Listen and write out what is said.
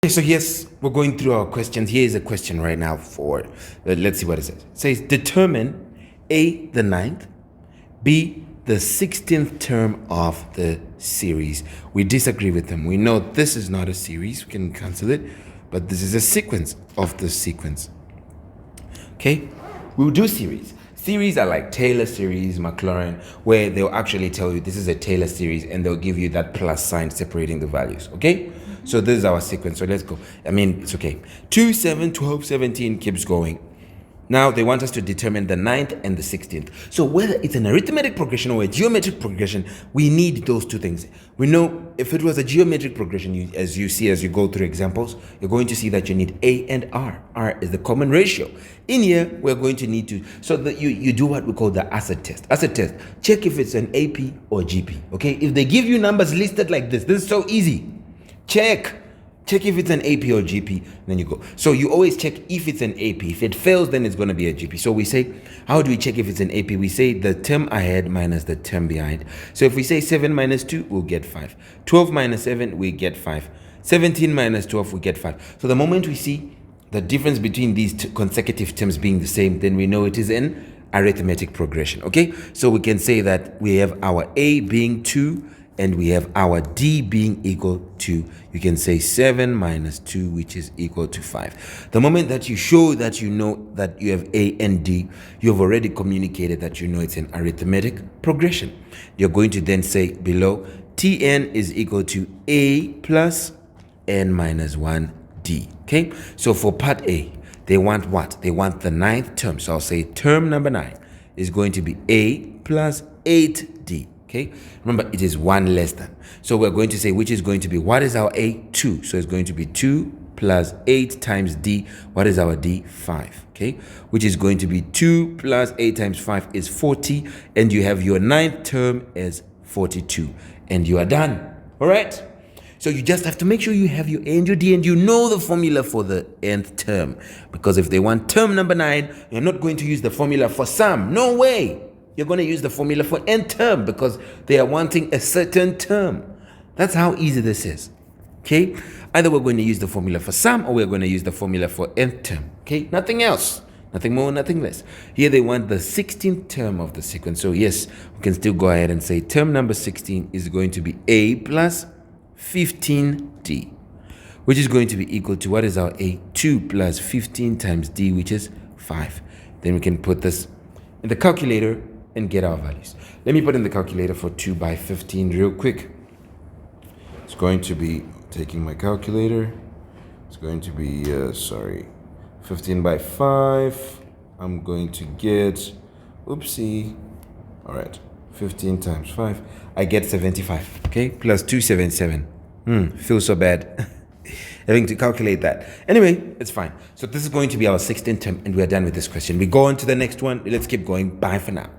So yes, we're going through our questions. Here is a question right now for, let's see what it says. It says, determine A, the ninth, B, the 16th term of the series. We disagree with them. We know this is not a series. We can cancel it, but this is a sequence of the sequence. Okay, we'll do series. Series are like Taylor series, Maclaurin, where they'll actually tell you this is a Taylor series and they'll give you that plus sign separating the values. Okay, so this is our sequence. So let's go. I mean, it's okay. 2, 7, 12, 17 keeps going. Now they want us to determine the 9th and the 16th. So whether it's an arithmetic progression or a geometric progression, we need those two things. We know if it was a geometric progression, as you go through examples, you're going to see that you need A and R. R is the common ratio. In here, we're going to need to, so that you do what we call the acid test. Acid test, check if it's an AP or GP, okay? If they give you numbers listed like this is so easy. Check if it's an AP or GP, then you go. So you always check if it's an AP. If it fails, then it's going to be a GP. So we say, how do we check if it's an AP? We say the term ahead minus the term behind. So if we say 7 minus 2, we'll get 5. 12 minus 7, we get 5. 17 minus 12, we get 5. So the moment we see the difference between these consecutive terms being the same, then we know it is an arithmetic progression, okay? So we can say that we have our A being 2, and we have our D being equal to, you can say 7 minus 2, which is equal to 5. The moment that you show that you know that you have A and D, you have already communicated that you know it's an arithmetic progression. You're going to then say below, Tn is equal to A plus n minus 1D. Okay, so for part A, they want what? They want the 9th term. So I'll say term number 9 is going to be A plus 8D. Okay, remember it is 1 less than. So we're going to say which is going to be, what is our A? 2. So it's going to be 2 plus 8 times D. What is our D? 5. Okay, which is going to be 2 plus 8 times 5 is 40. And you have your 9th term as 42. And you are done. All right. So you just have to make sure you have your A and your D and you know the formula for the nth term. Because if they want term number 9, you're not going to use the formula for sum. No way. You're going to use the formula for nth term because they are wanting a certain term. That's how easy this is. Okay? Either we're going to use the formula for sum or we're going to use the formula for nth term. Okay? Nothing else. Nothing more, nothing less. Here they want the 16th term of the sequence. So yes, we can still go ahead and say term number 16 is going to be A plus 15D, which is going to be equal to, what is our A? 2 plus 15 times D, which is 5. Then we can put this in the calculator and get our values. Let me put in the calculator for 2 by 15 real quick. It's going to be, taking my calculator, it's going to be, 15 by 5. I'm going to get, oopsie, all right, 15 times 5. I get 75, okay, plus 277. Feels so bad having to calculate that. Anyway, it's fine. So this is going to be our 16th term, and we're done with this question. We go on to the next one. Let's keep going. Bye for now.